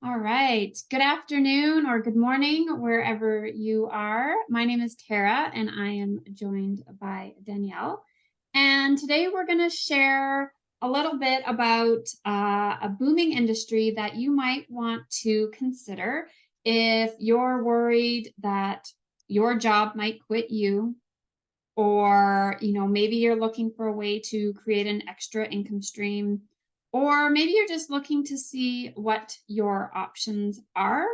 All right. Good afternoon or good morning, wherever you are. My name is Tara, and I am joined by Danielle. And today we're going to share a little bit about a booming industry that you might want to consider if you're worried that your job might quit you, or maybe you're looking for a way to create an extra income stream, or maybe you're just looking to see what your options are.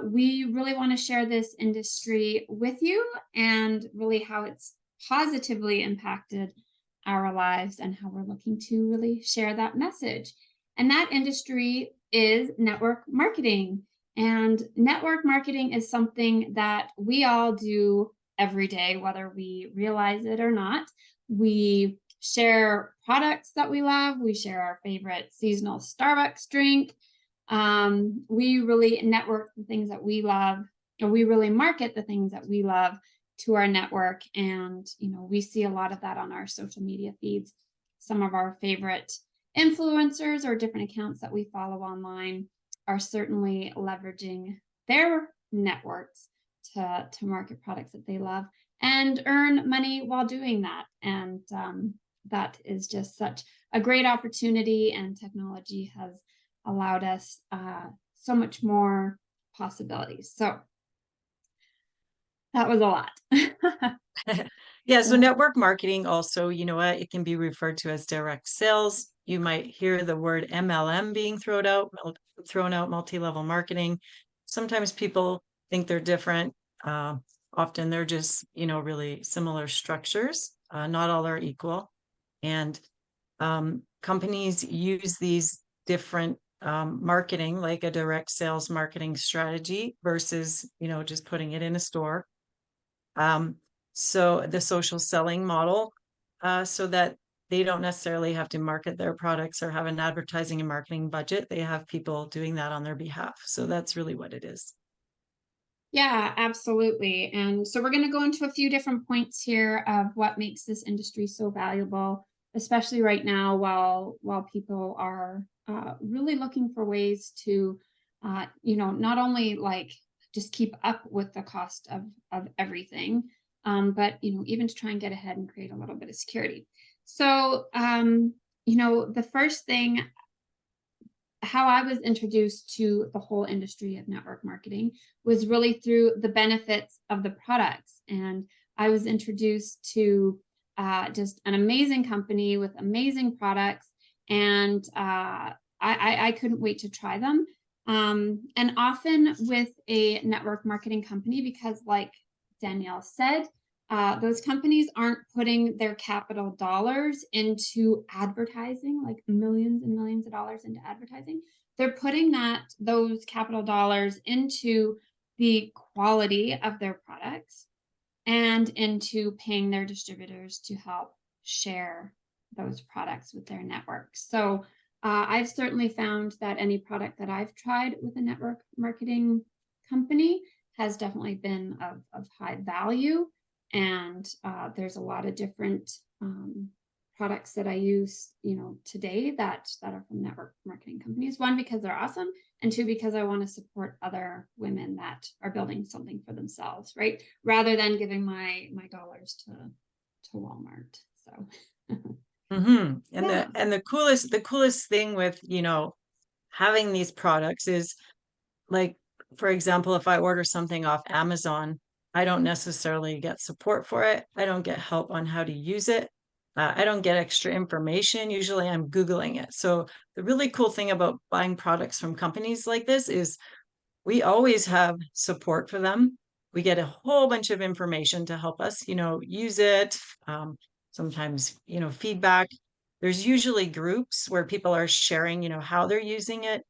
We really want to share this industry with you and really how it's positively impacted our lives and how we're looking to really share that message. And that industry is network marketing. And network marketing is something that we all do every day, whether we realize it or not. We share products that we love. We share our favorite seasonal Starbucks drink. We really network the things that we love, or we really market the things that we love to our network. And, we see a lot of that on our social media feeds. Some of our favorite influencers or different accounts that we follow online are certainly leveraging their networks to market products that they love and earn money while doing that. And that is just such a great opportunity, and technology has allowed us so much more possibilities. So that was a lot. Yeah, so network marketing also, it can be referred to as direct sales. You might hear the word MLM being thrown out, multi-level marketing. Sometimes people think they're different. Often they're just, really similar structures. Not all are equal. And companies use these different marketing, like a direct sales marketing strategy versus, just putting it in a store. So the social selling model, so that they don't necessarily have to market their products or have an advertising and marketing budget. They have people doing that on their behalf. So that's really what it is. Yeah, absolutely. And so we're going to go into a few different points here of what makes this industry so valuable, especially right now, while people are really looking for ways to, not only like just keep up with the cost of everything, but even to try and get ahead and create a little bit of security. So, the first thing, how I was introduced to the whole industry of network marketing was really through the benefits of the products. And I was introduced to just an amazing company with amazing products. And I couldn't wait to try them. And often with a network marketing company, because like Danielle said, those companies aren't putting their capital dollars into advertising, like millions and millions of dollars into advertising. They're putting those capital dollars into the quality of their products and into paying their distributors to help share those products with their networks. So I've certainly found that any product that I've tried with a network marketing company has definitely been of high value. And there's a lot of different products that I use, today that are from network marketing companies. One, because they're awesome, and two, because I want to support other women that are building something for themselves, right? Rather than giving my dollars to Walmart. So And yeah. the coolest thing with, having these products is, like, for example, if I order something off Amazon, I don't necessarily get support for it. I don't get help on how to use it. I don't get extra information. Usually I'm Googling it. So the really cool thing about buying products from companies like this is we always have support for them. We get a whole bunch of information to help us, use it. Sometimes, feedback. There's usually groups where people are sharing, how they're using it.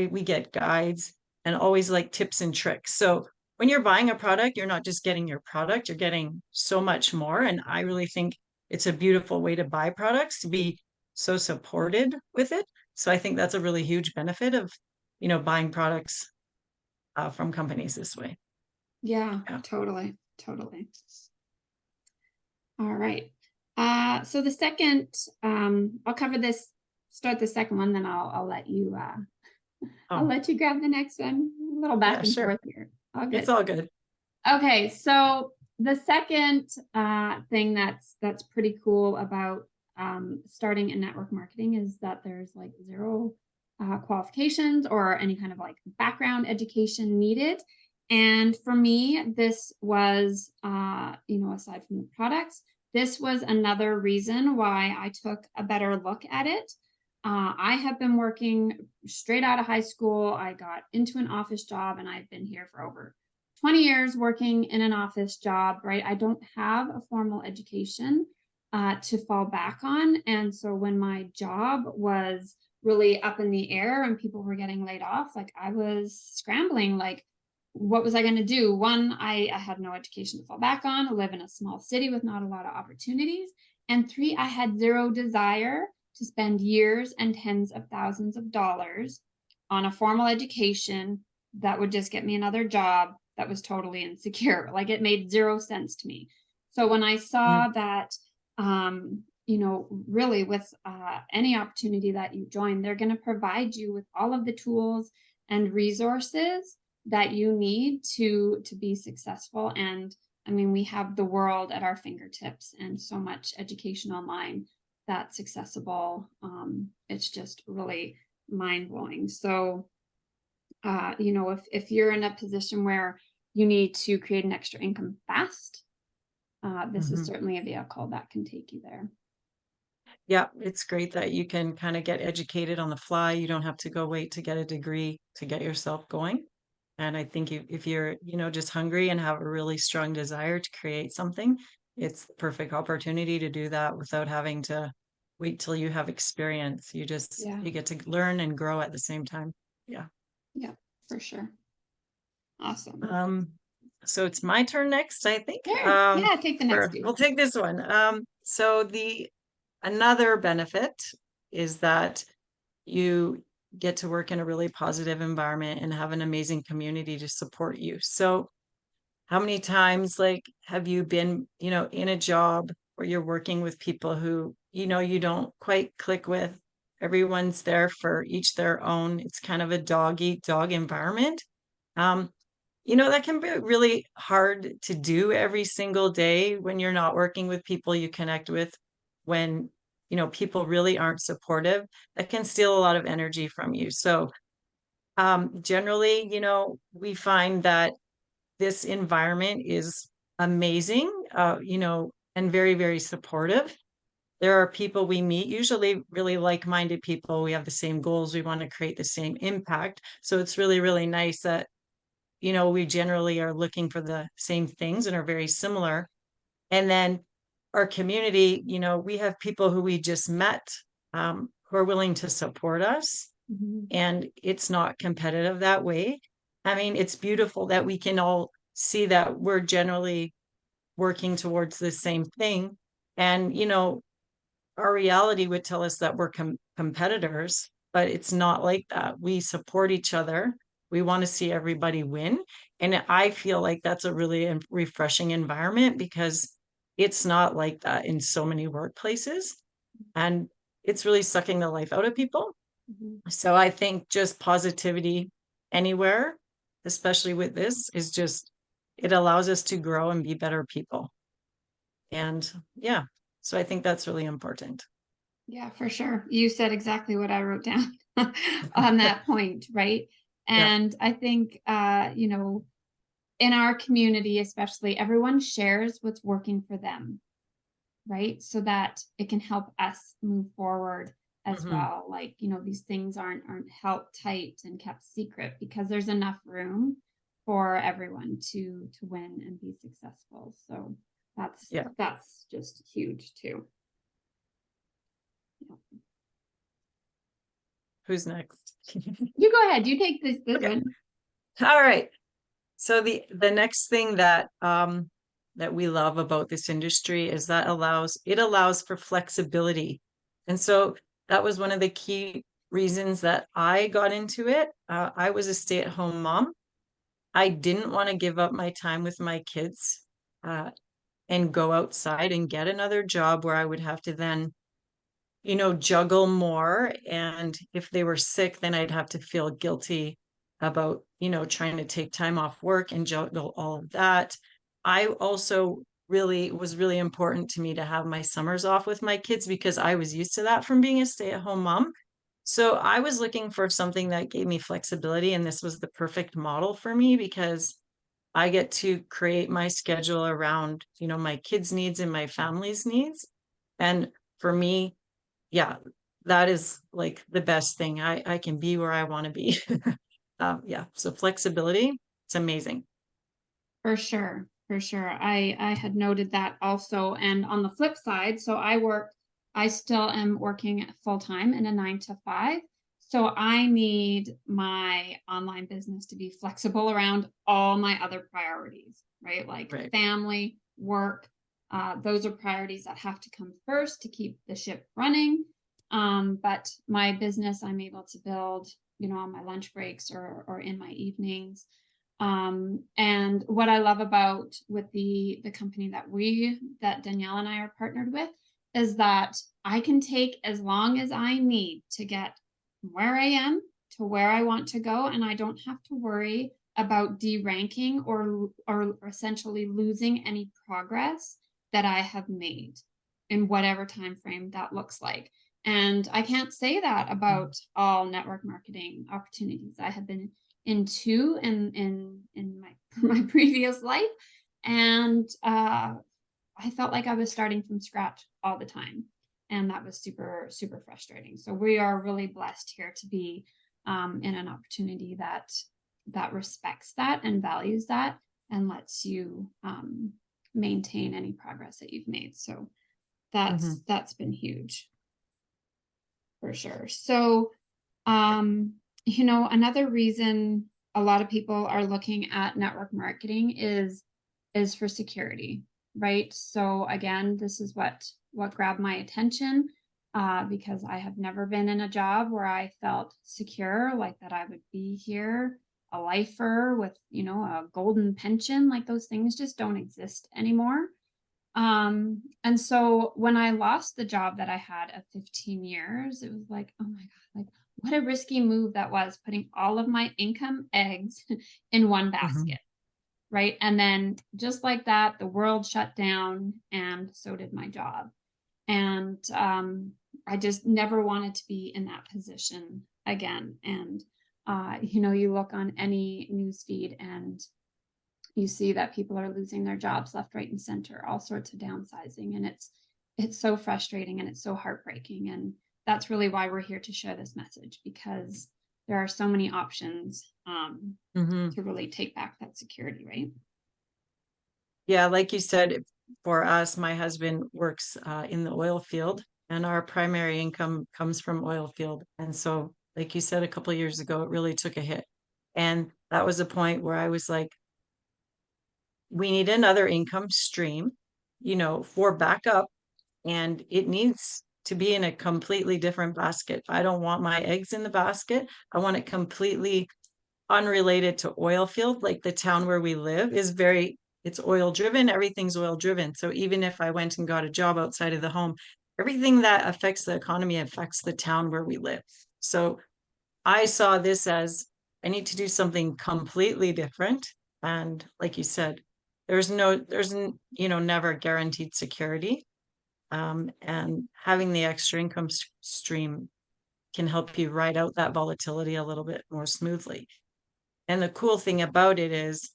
We get guides and always like tips and tricks. So when you're buying a product, you're not just getting your product, you're getting so much more. And I really think it's a beautiful way to buy products, to be so supported with it. So I think that's a really huge benefit of, buying products from companies this way. Yeah, Yeah. totally. All right. So the second, I'll cover this, start the second one, then I'll let you I'll Oh, let you grab the next one. A little back yeah, and sure. forth here. All It's good. all good. Okay, so the second thing that's pretty cool about starting in network marketing is that there's like zero qualifications or any kind of like background education needed. And for me, this was, aside from the products, this was another reason why I took a better look at it. I have been working straight out of high school. I got into an office job and I've been here for over 20 years working in an office job, right? I don't have a formal education to fall back on. And so when my job was really up in the air and people were getting laid off, like I was scrambling, like, what was I going to do? One, I had no education to fall back on. I live in a small city with not a lot of opportunities. And three, I had zero desire to spend years and tens of thousands of dollars on a formal education that would just get me another job that was totally insecure. Like it made zero sense to me. So when I Mhm. saw that, really with any opportunity that you join, they're going to provide you with all of the tools and resources that you need to be successful. And I mean, we have the world at our fingertips and so much education online that's accessible. It's just really mind blowing. So, if you're in a position where you need to create an extra income fast, this is Mhm. certainly a vehicle that can take you there. Yeah, it's great that you can kind of get educated on the fly. You don't have to go wait to get a degree to get yourself going. And I think if you're, just hungry and have a really strong desire to create something, it's the perfect opportunity to do that without having to wait till you have experience. Yeah. You get to learn and grow at the same time. Yeah. Yeah, for sure. Awesome. Um, so it's my turn next, I think. Sure. Yeah, take the next We'll two. take this one. So the another benefit is that you get to work in a really positive environment and have an amazing community to support you. So how many times like have you been, in a job where you're working with people who, you don't quite click with? Everyone's there for each their own. It's kind of a dog eat dog environment. Um, that can be really hard to do every single day when you're not working with people you connect with, when, people really aren't supportive. That can steal a lot of energy from you. So, generally, we find that this environment is amazing, and very, very supportive. There are people we meet, usually really like-minded people. We have the same goals. We want to create the same impact. So it's really, really nice that we generally are looking for the same things and are very similar. And then our community, we have people who we just met, who are willing to support us, Mhm. and it's not competitive that way. I mean, it's beautiful that we can all see that we're generally working towards the same thing. And, our reality would tell us that we're competitors, but it's not like that. We support each other. We want to see everybody win. And I feel like that's a really refreshing environment because it's not like that in so many workplaces. And it's really sucking the life out of people. Mhm. So I think just positivity anywhere, especially with this, is just, it allows us to grow and be better people. And yeah, so I think that's really important. Yeah, for sure. You said exactly what I wrote down on that point, right? Yeah. And I think, in our community, especially, everyone shares what's working for them, right? So that it can help us move forward as Mhm. well. Like, these things aren't held tight and kept secret because there's enough room for everyone to win and be successful. So that's Yeah. that's just huge too. Yeah. Who's next? You go ahead. You take this Okay. one. All right. So the next thing that we love about this industry is that it allows for flexibility. And so that was one of the key reasons that I got into it. I was a stay-at-home mom. I didn't want to give up my time with my kids, uh, and go outside and get another job where I would have to then juggle more. And if they were sick, then I'd have to feel guilty about, trying to take time off work and juggle all of that. I also really was really important to me to have my summers off with my kids because I was used to that from being a stay-at-home mom. So I was looking for something that gave me flexibility, and this was the perfect model for me because I get to create my schedule around, my kids' needs and my family's needs. And for me, yeah, that is like the best thing. I can be where I want to be. Yeah, so flexibility, it's amazing. For sure, for sure. I had noted that also. And on the flip side, so I still am working full time in a 9 to 5. So I need my online business to be flexible around all my other priorities, right? Like Right. family, work. Those are priorities that have to come first to keep the ship running. But my business, I'm able to build, on my lunch breaks or in my evenings. And what I love about with the company that Danielle and I are partnered with is that I can take as long as I need to get from where I am to where I want to go, and I don't have to worry about deranking or essentially losing any progress that I have made in whatever time frame that looks like. And I can't say that Mhm. about all network marketing opportunities I have been into in my my previous life. And I felt like I was starting from scratch all the time. And that was super, super frustrating. So we are really blessed here to be in an opportunity that respects that and values that and lets you maintain any progress that you've made. So Mhm. that's been huge for sure. So um, another reason a lot of people are looking at network marketing is for security, right? So again, this is what grabbed my attention because I have never been in a job where I felt secure, like that I would be here, a lifer with, a golden pension, like those things just don't exist anymore. And so when I lost the job that I had of 15 years, it was like, oh my God, like what a risky move that was, putting all of my income eggs in one Mhm. basket. Right. And then just like that, the world shut down and so did my job. And I just never wanted to be in that position again. And you look on any news feed and you see that people are losing their jobs left, right, and center, all sorts of downsizing. And it's so frustrating and it's so heartbreaking. And that's really why we're here to share this message because there are so many options Mhm. to really take back that security, right? Yeah, like you said, for us, my husband works in the oil field, and our primary income comes from oil field. And so, like you said, a couple of years ago, it really took a hit. And that was a point where I was like, we need another income stream, for backup, and it needs to be in a completely different basket. I don't want my eggs in the basket. I want it completely unrelated to oil field. Like the town where we live is it's oil driven, everything's oil driven. So even if I went and got a job outside of the home, everything that affects the economy affects the town where we live. So I saw this as I need to do something completely different. And like you said, never guaranteed security. And having the extra income stream can help you ride out that volatility a little bit more smoothly. And the cool thing about it is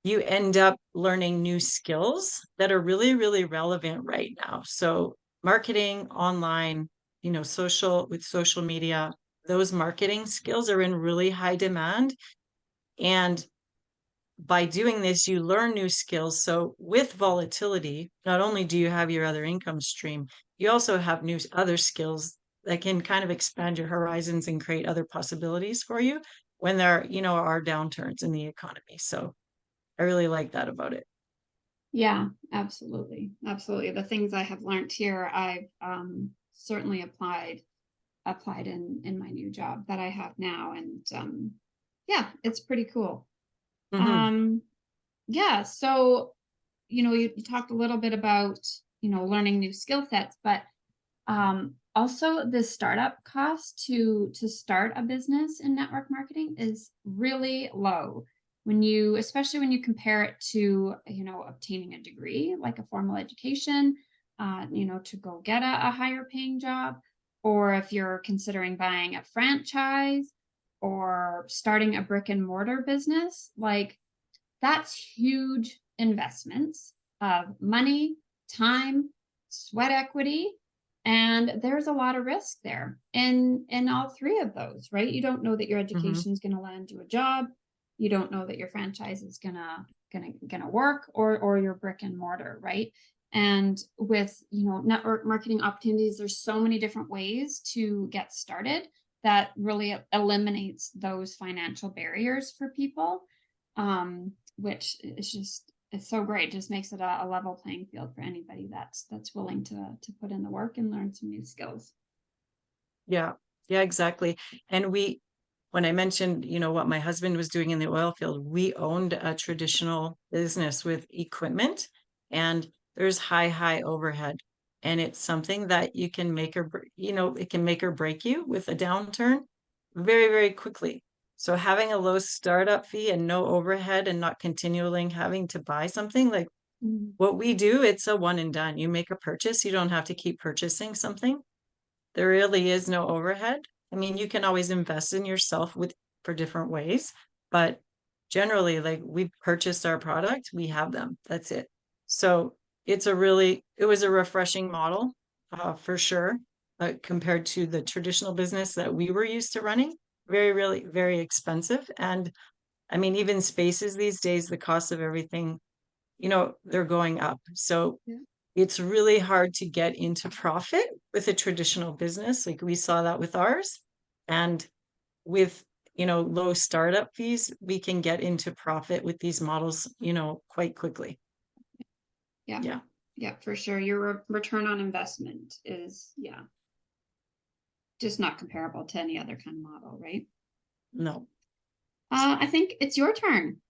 you end up learning new skills that are really, really relevant right now. So marketing online, social media, those marketing skills are in really high demand. And by doing this, you learn new skills. So with volatility, not only do you have your other income stream, you also have new other skills that can kind of expand your horizons and create other possibilities for you when there, are downturns in the economy. So I really like that about it. Yeah, absolutely. Absolutely. The things I have learned here, I've certainly applied in my new job that I have now. And yeah, it's pretty cool. Hmm. Um, yeah, so you talked a little bit about, learning new skill sets, but Also, the startup cost to start a business in network marketing is really low. When you especially when you compare it to, obtaining a degree, like a formal education, to go get a higher paying job, or if you're considering buying a franchise or starting a brick and mortar business, like that's huge investments of money, time, sweat equity, and there's a lot of risk there in all three of those, right? You don't know that your Mhm. education is going to land you a job. You don't know that your franchise is gonna work, or your brick and mortar, right? And with network marketing opportunities, there's so many different ways to get started that really eliminates those financial barriers for people. Which is just it's so great. Just makes it a level playing field for anybody that's willing to put in the work and learn some new skills. Yeah, yeah, exactly. And when I mentioned, what my husband was doing in the oil field, we owned a traditional business with equipment, and there's high overhead. And it's something that you can it can make or break you with a downturn very quickly. So having a low startup fee and no overhead and not continually having to buy something like Mhm. what we do, it's a one and done. You make a purchase, you don't have to keep purchasing something. There really is no overhead. I mean, you can always invest in yourself for different ways, but generally, like we purchased our product, we have them. That's it. So it was a refreshing model, for sure, compared to the traditional business that we were used to running. Really, very expensive. And I mean, even spaces these days, the cost of everything, they're going up. So Yeah. it's really hard to get into profit with a traditional business. Like we saw that with ours. And with, low startup fees, we can get into profit with these models, quite quickly. Yeah. Yeah. Yeah, for sure. Your return on investment is, yeah, just not comparable to any other kind of model, right? No. I think it's your turn.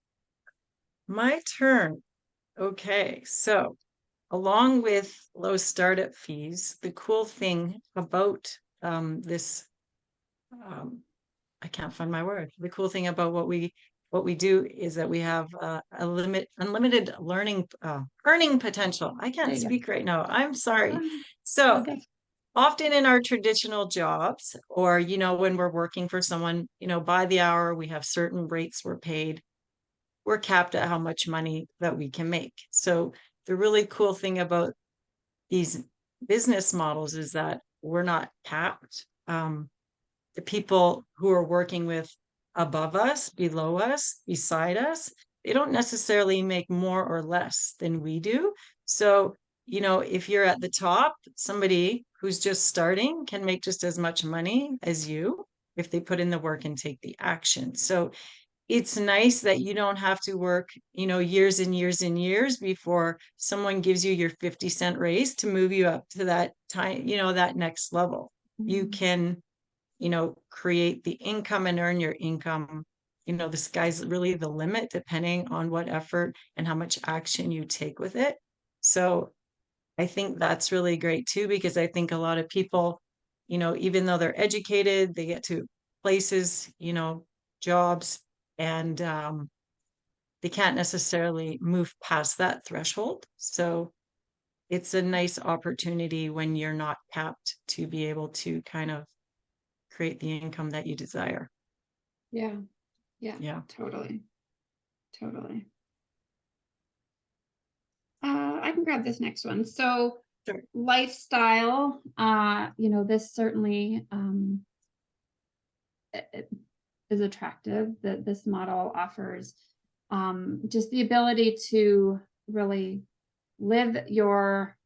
My turn. Okay. So along with low startup fees, the cool thing about this um, I can't find my word. The cool thing about what we do is that we have unlimited earning potential. I There can't you speak right now. I'm sorry. go. So Okay. often in our traditional jobs, or when we're working for someone, by the hour, we have certain rates we're paid. We're capped at how much money that we can make. So the really cool thing about these business models is that we're not capped. The people who are working with above us, below us, beside us, they don't necessarily make more or less than we do. So, if you're at the top, somebody who's just starting can make just as much money as you if they put in the work and take the action. So, it's nice that you don't have to work, years and years and years before someone gives you your 50-cent raise to move you up to that time, that next level. You Mhm. can create the income and earn your income. The sky's really the limit depending on what effort and how much action you take with it. So I think that's really great too, because I think a lot of people, even though they're educated, they get to places, jobs, and they can't necessarily move past that threshold. So it's a nice opportunity when you're not capped to be able to kind of create the income that you desire. Yeah. Yeah. Yeah. Totally. Totally. I can grab this next one. So Sure. lifestyle, this certainly is attractive, that this model offers just the ability to really live your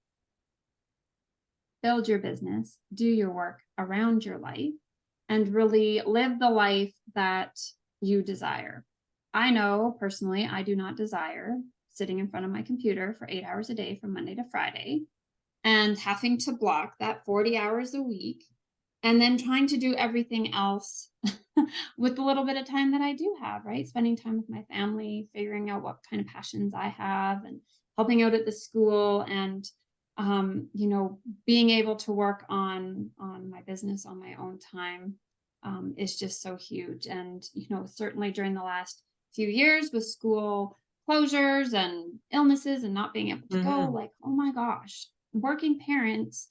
build your business, do your work around your life, and really live the life that you desire. I know personally, I do not desire sitting in front of my computer for 8 hours a day from Monday to Friday and having to block that 40 hours a week and then trying to do everything else with the little bit of time that I do have, right? Spending time with my family, figuring out what kind of passions I have, and helping out at the school. And you know, being able to work on my business on my own time is just so huge. And, you know, certainly during the last few years with school closures and illnesses and not being able to go, Hmm. like, oh my gosh, working parents,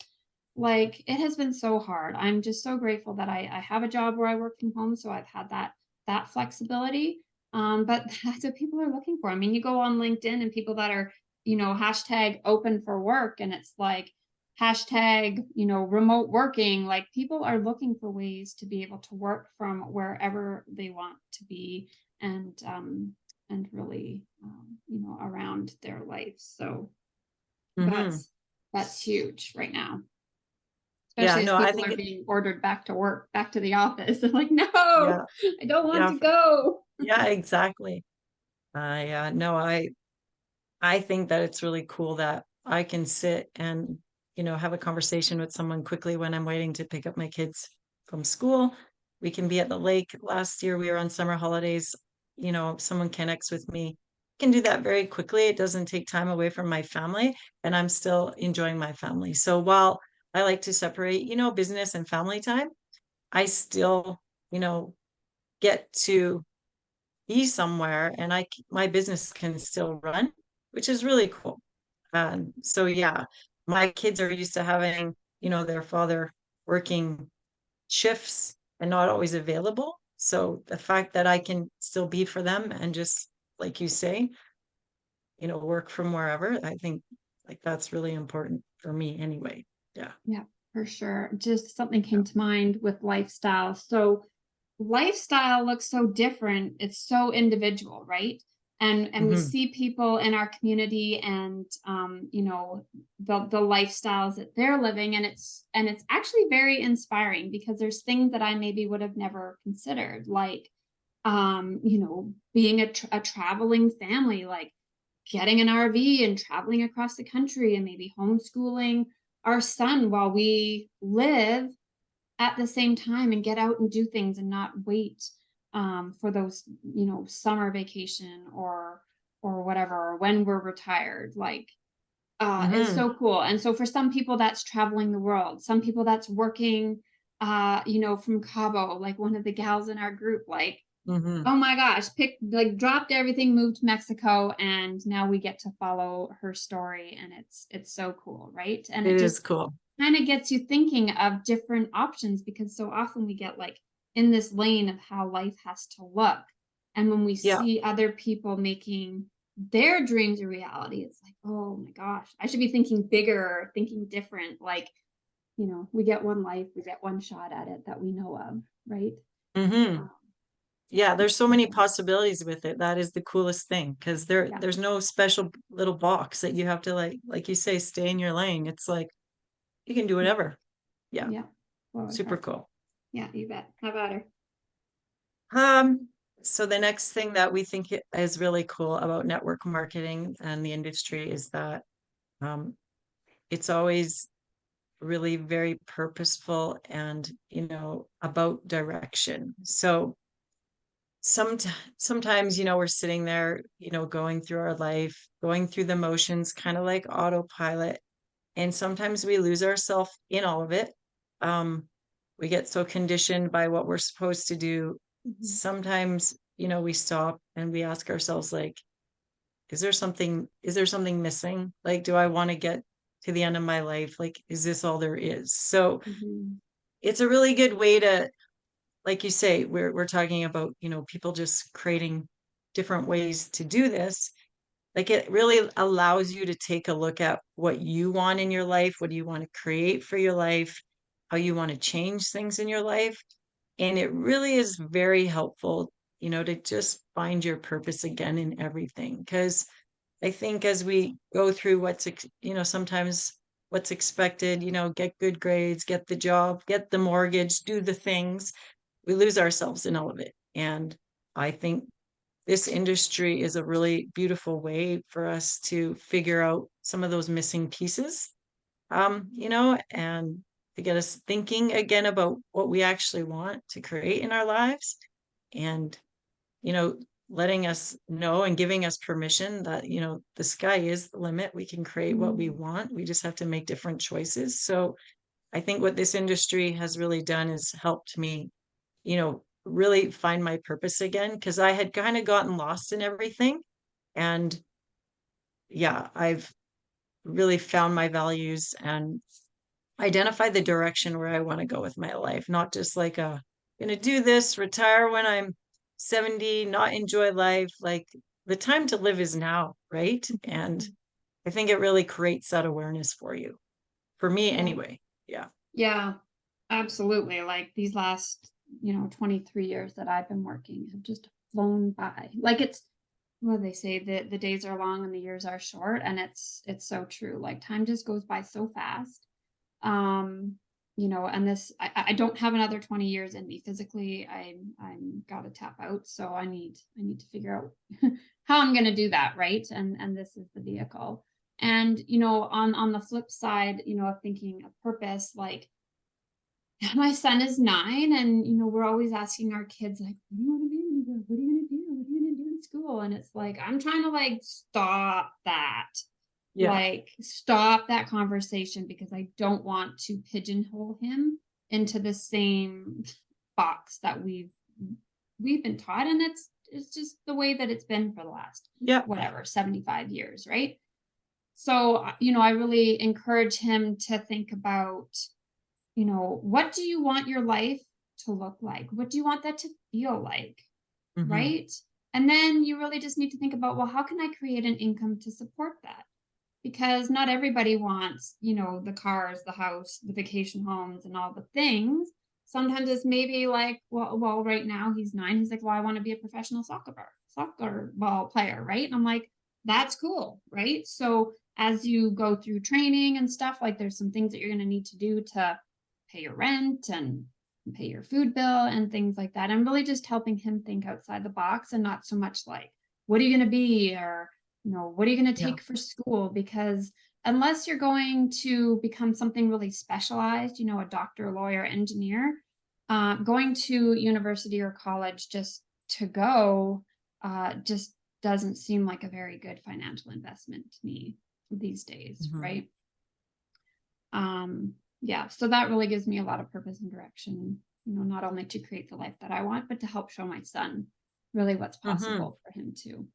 like it has been so hard. I'm just so grateful that I have a job where I work from home. So I've had that flexibility. But that's what people are looking for. I mean, you go on LinkedIn and people that are, you know, hashtag open for work, and it's like hashtag, you know, remote working. Like people are looking for ways to be able to work from wherever they want to be, and really, you know, around their life. So Hmm. that's huge right now, Yeah, especially as no, I people think are it, being ordered back to work, back to the office. They're like, no, yeah, I don't want yeah, to go. yeah, exactly. No, I think that it's really cool that I can sit and, have a conversation with someone quickly when I'm waiting to pick up my kids from school. We can be at the lake. Last year we were on summer holidays. Someone connects with me. Can do that very quickly. It doesn't take time away from my family, and I'm still enjoying my family. So while I like to separate, business and family time, I still, you know, get to be somewhere and my business can still run, which is really cool. So yeah, my kids are used to having, their father working shifts and not always available. So the fact that I can still be for them and just like you say, work from wherever, I think like that's really important for me anyway. Yeah. Yeah, for sure. Just something Yeah. came to mind with lifestyle. So lifestyle looks so different. It's so individual, right? And we Hmm. see people in our community and you know, the lifestyles that they're living, and it's actually very inspiring because there's things that I maybe would have never considered, like you know, being a traveling family, like getting an RV and traveling across the country and maybe homeschooling our son while we live at the same time and get out and do things and not wait for those, you know, summer vacation or whatever, or when we're retired. Like it's Hmm. so cool. And so for some people that's traveling the world, some people that's working you know, from Cabo, like one of the gals in our group, like, Hmm. oh my gosh, picked, like, dropped everything, moved to Mexico, and now we get to follow her story, and it's so cool, right? And It it is just cool. kind of gets you thinking of different options because so often we get like in this lane of how life has to look. And when we Yeah. see other people making their dreams a reality, it's like, oh my gosh, I should be thinking bigger, thinking different. Like, you know, we get one life, we get one shot at it that we know of, right? Hmm. Um, Yeah, there's so so many cool. possibilities with it. That is the coolest thing because Yeah. there's no special little box that you have to like you say, stay in your lane. It's like you can do Yeah. whatever. Yeah, Yeah. Well, super cool. yeah, you bet. How about her? Um, so the next thing that we think is really cool about network marketing and the industry is that um, it's always really very purposeful and about direction. So sometimes we're sitting there going through our life, going through the motions, kind of like autopilot, and sometimes we lose ourselves in all of it. um we get so conditioned by what we're supposed to do. Mhm. Sometimes we stop and we ask ourselves, like, is there something missing? Like, do I want to get to the end of my life? Like, is this all there is? So Mhm. it's a really good way to, like you say, we're talking about, people just creating different ways to do this. Like, it really allows you to take a look at what you want in your life, what do you want to create for your life, how you want to change things in your life. And it really is very helpful, to just find your purpose again in everything. Because I think as we go through sometimes what's expected, get good grades, get the job, get the mortgage, do the things, we lose ourselves in all of it. And I think this industry is a really beautiful way for us to figure out some of those missing pieces, and to get us thinking again about what we actually want to create in our lives. And, you know, letting us know and giving us permission that, the sky is the limit. We can create what we Mm. want. We just have to make different choices. So I think what this industry has really done is helped me, really find my purpose again, because I had kind of gotten lost in everything. And yeah, I've really found my values and identify the direction where I want to go with my life, not just like gonna do this, retire when I'm 70, not enjoy life. Like the time to live is now, right? And I think it really creates that awareness for you. For me Yeah. anyway. Yeah. Yeah, absolutely. Like these last, 23 years that I've been working have just flown by. Like it's well, they say that the days are long and the years are short, and it's so true. Like time just goes by so fast. Um, and this I don't have another 20 years in me physically. I'm gotta tap out. So I need to figure out how I'm gonna do that, right? And this is the vehicle. And on the flip side, of thinking of purpose, like my son is 9 and we're always asking our kids like, what do you want to be when you grow up? What are you gonna do? What are you gonna do in school? And it's like I'm trying to like stop that. Yeah. Like stop that conversation because I don't want to pigeonhole him into the same box that we've been taught. And it's just the way that it's been for the last Yeah. whatever 75 years, right? So I really encourage him to think about what do you want your life to look like? What do you want that to feel like? Hmm. Right? And then you really just need to think about, well, how can I create an income to support that? Because not everybody wants, the cars, the house, the vacation homes, and all the things. Sometimes it's maybe like, well, right now he's 9. He's like, well, I want to be a professional soccer ball player, right? And I'm like, that's cool, right? So as you go through training and stuff, like there's some things that you're going to need to do to pay your rent and pay your food bill and things like that. I'm really just helping him think outside the box and not so much like, what are you going to be? Or what are you going to Yeah. take for school? Because unless you're going to become something really specialized, a doctor, lawyer, engineer, going to university or college just to go just doesn't seem like a very good financial investment to me these days, Hmm. right? Yeah, so that really gives me a lot of purpose and direction, not only to create the life that I want, but to help show my son really what's Hmm. possible for him too.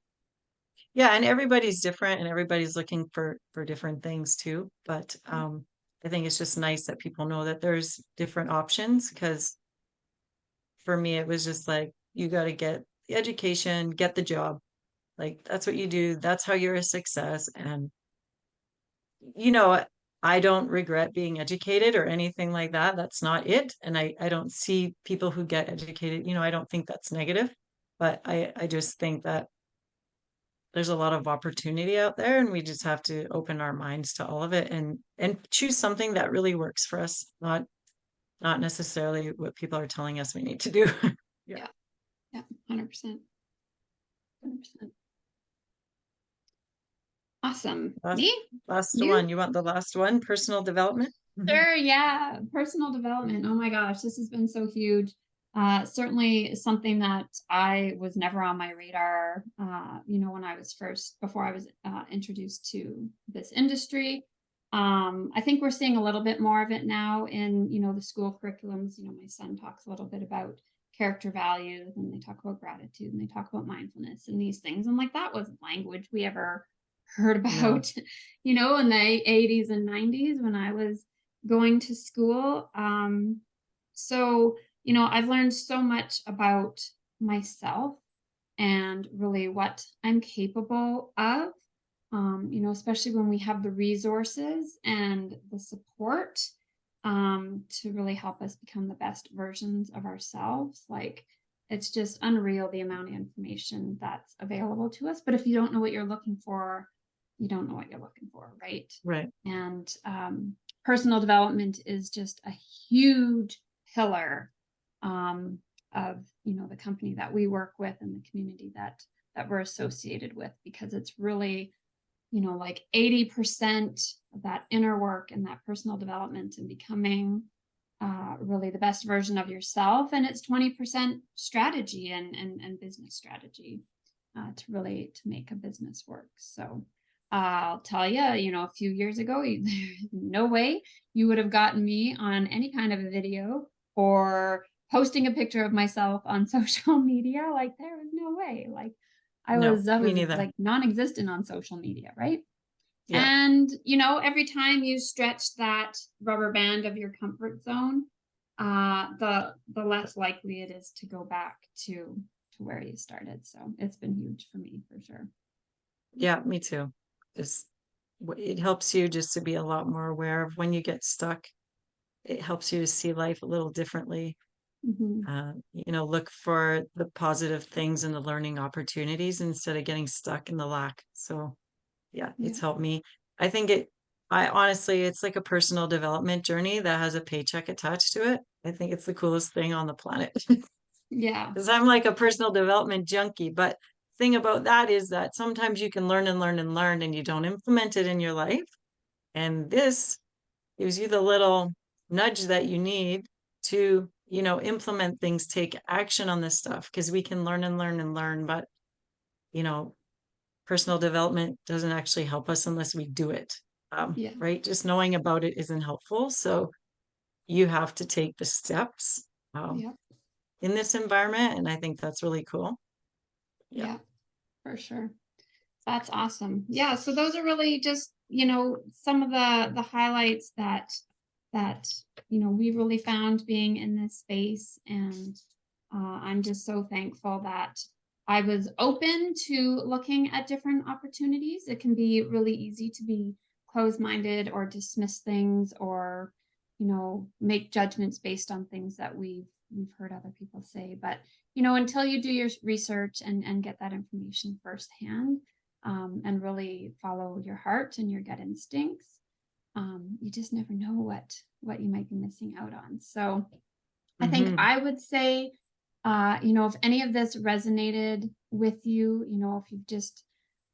Yeah. And everybody's different and everybody's looking for different things too. But I think it's just nice that people know that there's different options, because for me it was just like you got to get the education, get the job. Like that's what you do. That's how you're a success. And you know, I don't regret being educated or anything like that. That's not it. And I don't see people who get educated, I don't think that's negative, but I just think that there's a lot of opportunity out there and we just have to open our minds to all of it and choose something that really works for us, not necessarily what people are telling us we need to do. Yeah. Yeah, yeah, 100%. 100%. Awesome. Last, Me? last You? one. You want the last one? Personal development? Mhm. Sure, yeah. Personal development. Oh my gosh, this has been so huge. Certainly something that I was never on my radar, when I was before I was introduced to this industry. I think we're seeing a little bit more of it now in, the school curriculums. My son talks a little bit about character values and they talk about gratitude and they talk about mindfulness and these things. And like that wasn't language we ever heard No. about, in the 80s and 90s when I was going to school. So, I've learned so much about myself and really what I'm capable of, especially when we have the resources and the support to really help us become the best versions of ourselves. Like, it's just unreal the amount of information that's available to us. But if you don't know what you're looking for, you don't know what you're looking for, right? Right. And personal development is just a huge pillar of the company that we work with and the community that we're associated with, because it's really like 80% of that inner work and that personal development and becoming really the best version of yourself, and it's 20% strategy and business strategy. to really to make a business work. So I'll tell you, a few years ago, there's no way you would have gotten me on any kind of a video or posting a picture of myself on social media. Like there was no way. Like I No, was I me was neither. like non-existent on social media, right? Yeah. And, every time you stretch that rubber band of your comfort zone, the less likely it is to go back to where you started. So it's been huge for me for sure. Yeah, me too. Just it helps you just to be a lot more aware of when you get stuck. It helps you to see life a little differently. Hmm. Look for the positive things and the learning opportunities instead of getting stuck in the lack. So yeah, Yeah. it's helped me. I think I honestly, it's like a personal development journey that has a paycheck attached to it. I think it's the coolest thing on the planet. Yeah. Because I'm like a personal development junkie. But thing about that is that sometimes you can learn and learn and learn and you don't implement it in your life. And this gives you the little nudge that you need to, implement things, take action on this stuff because we can learn and learn and learn. But, you know, personal development doesn't actually help us unless we do it. Yeah. Right? Just knowing about it isn't helpful. So you have to take the steps Yeah. in this environment. And I think that's really cool. Yeah. Yeah. For sure. That's awesome. Yeah, so those are really just, some of the highlights that we really found being in this space, and I'm just so thankful that I was open to looking at different opportunities. It can be really easy to be closed-minded or dismiss things or, make judgments based on things that we've heard other people say. But, until you do your research and get that information firsthand, and really follow your heart and your gut instincts, you just never know what you might be missing out on. So I think Hmm. I would say, if any of this resonated with you, if you've just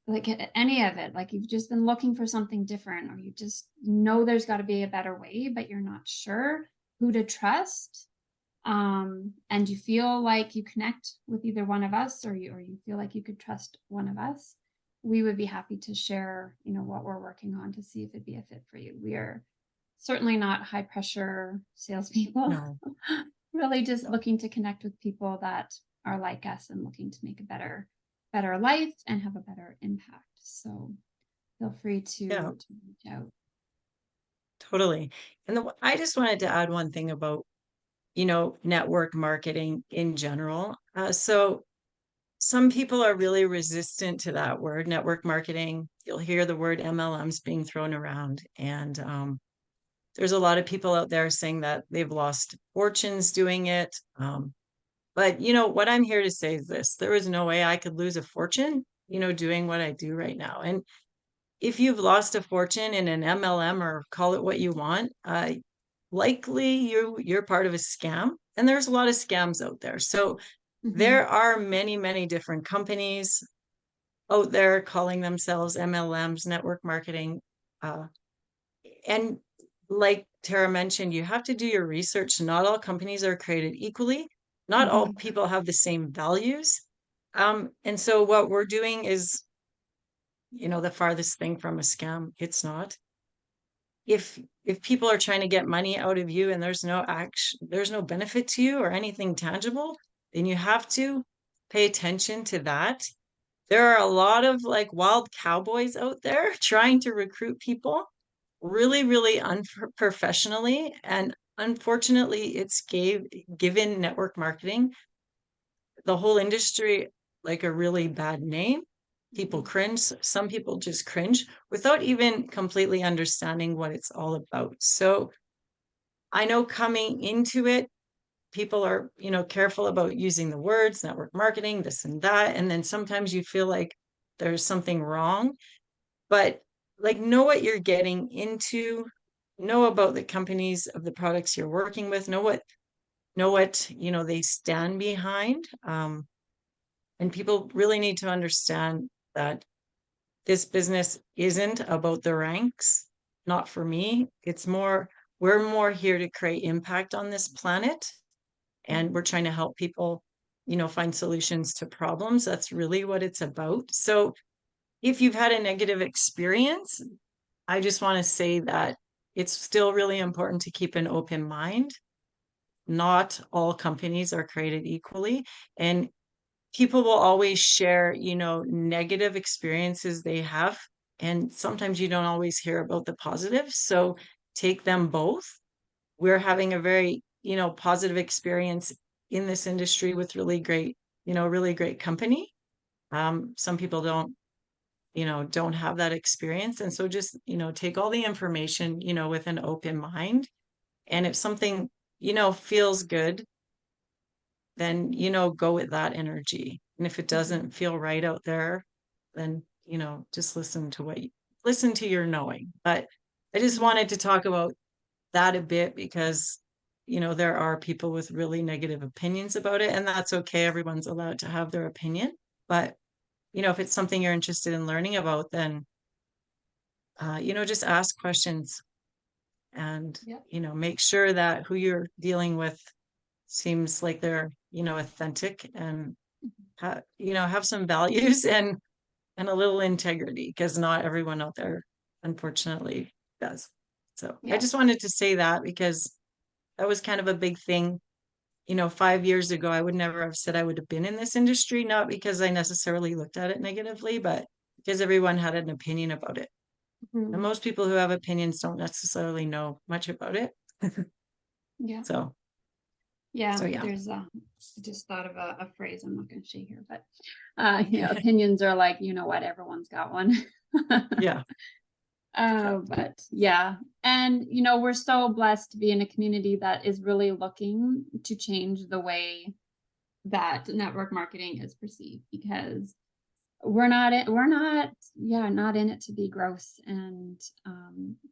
like any of it, like you've just been looking for something different, or you just know there's got to be a better way, but you're not sure who to trust, and you feel like you connect with either one of us, or you feel like you could trust one of us, we would be happy to share, what we're working on to see if it'd be a fit for you. We are certainly not high pressure salespeople. No, Really just no. looking to connect with people that are like us and looking to make a better life and have a better impact. So feel free Yeah, to reach out. totally. And I just wanted to add one thing about, network marketing in general. So some people are really resistant to that word, network marketing. You'll hear the word MLMs being thrown around. And there's a lot of people out there saying that they've lost fortunes doing it. But, what I'm here to say is this: there is no way I could lose a fortune, doing what I do right now. And if you've lost a fortune in an MLM or call it what you want, likely you're part of a scam. And there's a lot of scams out there. So Hmm. there are many, many different companies out there calling themselves MLMs, network marketing. Uh, and like Tara mentioned, you have to do your research. Not all companies are created equally. Not all Hmm. people have the same values. And so what we're doing is, the farthest thing from a scam. It's not. If people are trying to get money out of you and there's no benefit to you or anything tangible, then you have to pay attention to that. There are a lot of like wild cowboys out there trying to recruit people really, really unprofessionally. And unfortunately, given network marketing, the whole industry, like a really bad name. People cringe. Some people just cringe without even completely understanding what it's all about. So I know coming into it, people are, careful about using the words network marketing, this and that. And then sometimes you feel like there's something wrong, but like know what you're getting into, know about the companies of the products you're working with, know what, they stand behind. And people really need to understand that this business isn't about the ranks, not for me. We're more here to create impact on this planet. And we're trying to help people find solutions to problems. That's really what it's about. So if you've had a negative experience, I just want to say that it's still really important to keep an open mind. Not all companies are created equally, and people will always share, negative experiences they have. And sometimes you don't always hear about the positives. So take them both. We're having a very, positive experience in this industry with really great company. Some people don't have that experience. And so just, take all the information, with an open mind. And if something, feels good, then, go with that energy. And if it doesn't feel right out there, then, just listen to your knowing. But I just wanted to talk about that a bit because, there are people with really negative opinions about it, and that's okay. Everyone's allowed to have their opinion. But, if it's something you're interested in learning about, then, just ask questions and, Yep. make sure that who you're dealing with seems like they're, authentic and have some values and a little integrity, because not everyone out there, unfortunately, does. So I Yeah. just wanted to say that because that was kind of a big thing. 5 years ago, I would never have said I would have been in this industry, not because I necessarily looked at it negatively, but because everyone had an opinion about it. And Mhm. most people who have opinions don't necessarily know much about it. Yeah. So, Yeah, yeah. there's I just thought of a phrase I'm not going to say here, but opinions are like, you know what, everyone's got one. Yeah. But yeah, and we're so blessed to be in a community that is really looking to change the way that network marketing is perceived, because we're not in it to be gross and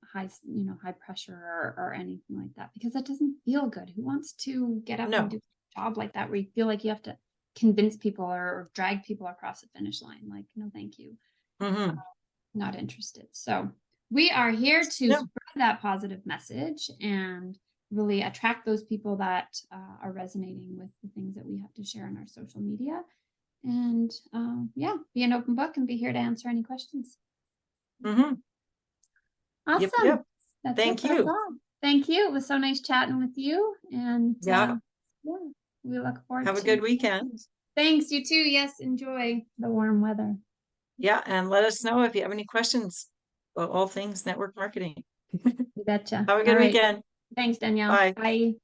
high pressure or anything like that, because that doesn't feel good. Who wants to get up and No. do a job like that where you feel like you have to convince people or drag people across the finish line? Like, no, thank you. Hmm. Not interested. So we are here to No. spread that positive message and really attract those people that are resonating with the things that we have to share on our social media. And yeah, be an open book and be here to answer any questions. Hmm. Yep. Awesome. Yep. That's it. Thank That's you. all. Thank you. It was so nice chatting with you. And Yeah. yeah, we look forward Have a to. good weekend. Thanks. You too. Yes. Enjoy the warm weather. Yeah. And let us know if you have any questions about all things network marketing. You betcha. Have a All good right. weekend. Thanks, Danielle. Bye. Bye.